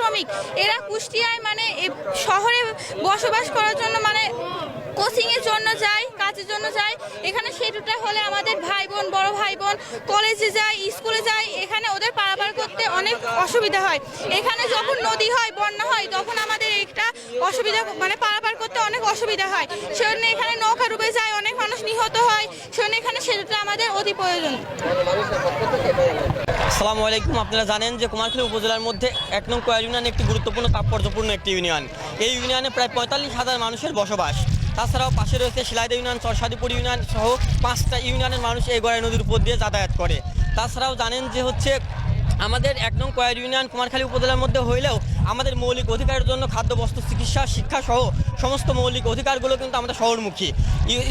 শ্রমিক, এরা কুষ্টিয়ায় মানে শহরে বসবাস করার জন্য মানে কোচিংয়ের জন্য যায়, কাজের জন্য যায়। এখানে সেতুটা হলে আমাদের ভাই বোন, বড় ভাই বোন কলেজে যায়, স্কুলে যায়, এখানে ওদের পারাপার করতে অনেক অসুবিধা হয়। এখানে যখন নদী হয়, বন্যা হয়, তখন আমাদের একটা অসুবিধা মানে পারাপার করতে অনেক অসুবিধা হয়। সেজন্য এখানে নৌকা ডুবে যায়, অনেক মানুষ নিহত হয়। সেজন্য এখানে সেতুটা আমাদের অতি প্রয়োজন। আসসালামু আলাইকুম। আপনারা জানেন যে কুমারখালী উপজেলার মধ্যে ১ নং কয়া ইউনিয়ন একটি গুরুত্বপূর্ণ তাৎপর্যপূর্ণ একটি ইউনিয়ন। এই ইউনিয়নে প্রায় ৪৫,০০০ মানুষের বসবাস। তাছাড়াও পাশে রয়েছে শিলাইদহ ইউনিয়ন, চরসাদিপুর ইউনিয়ন সহ ৫টা ইউনিয়নের মানুষ এই গড়াই নদীর উপর দিয়ে যাতায়াত করে। তাছাড়াও জানেন যে হচ্ছে আমাদের ১ নং কয়া ইউনিয়ন কুমারখালী উপজেলার মধ্যে হইলেও আমাদের মৌলিক অধিকারের জন্য খাদ্য, বস্ত্র, চিকিৎসা, শিক্ষা সহ সমস্ত মৌলিক অধিকারগুলো কিন্তু আমাদের শহরমুখী।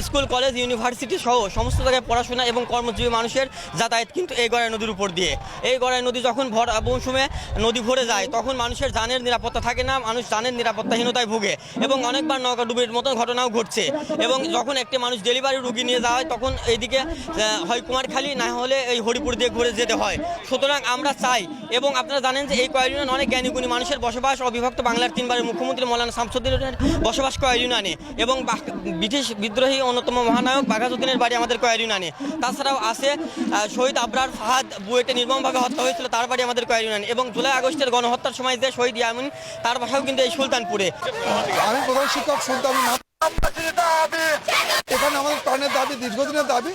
স্কুল, কলেজ, ইউনিভার্সিটি সহ সমস্ত জায়গায় পড়াশোনা এবং কর্মজীবী মানুষের যাতায়াত কিন্তু এই গড়াই নদীর উপর দিয়ে। এই গড়াই নদী যখন মৌসুমে নদী ভরে যায় তখন মানুষের জানের নিরাপত্তা থাকে না, মানুষ জানের নিরাপত্তাহীনতায় ভুগে এবং অনেকবার নৌকা ডুবির মতন ঘটনাও ঘটছে। এবং যখন একটি মানুষ ডেলিভারি রুগী নিয়ে যাওয়া হয় তখন এইদিকে হয় কুমারখালী না হলে এই হরিপুর দিয়ে ঘুরে যেতে হয়। সুতরাং আমরা চাই, এবং আপনারা জানেন যে এই কয়া ইউনিয়ন অনেক জ্ঞানীগুণী মানুষের বসবাস। অবিভক্ত বাংলার ৩বারের মুখ্যমন্ত্রী মৌলানা শামসুদ্দিনের বসবাস কয়া ইউনিয়নে, এবং ব্রিটিশ বিদ্রোহী অন্যতম মহানায়ক বাঘাযতীনের বাড়ি আমাদের কয়া ইউনিয়নে। তাছাড়াও আছে শহীদ আবরার ফাহাদ বুয়েটে নির্মমভাবে হত্যা হয়েছিল, তার বাড়ি আমাদের কয়া ইউনিয়নে। এবং জুলাই আগস্টের গণহত্যার সময় যে শহীদ ইয়ামিন, তার বাসাও কিন্তু এই সুলতানপুরে। আমি প্রধান শিক্ষক সুলতান। এখানে আমাদের প্রাণের দাবি, দীর্ঘদিনের দাবি।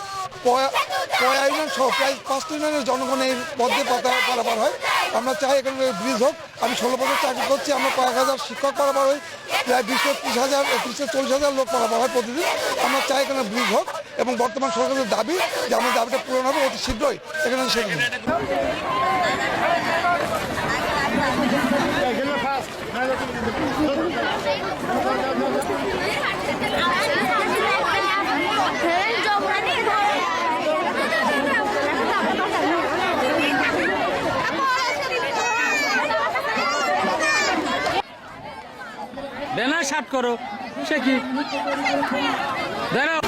কয়া ইউনিয়ন সহ প্রায় 5টি ইউনিয়নের জনগণ এই পথে পারাপার হয়। আমরা চাই এখানে ব্রিজ হোক। আমি 16 বছর চাকরি করছি, আমরা কয়েক হাজার শিক্ষক পারাপার হই, প্রায় 20-30-40,000 লোক পারাপার হয় প্রতিদিন। আমরা চাই এখানে ব্রিজ হোক, এবং বর্তমান সরকারের দাবি যে আমার দাবিটা পূরণ হবে অতি শীঘ্রই। এখানে সেটা ব্যানার শার্ট করো, সে কি দাঁড়াও।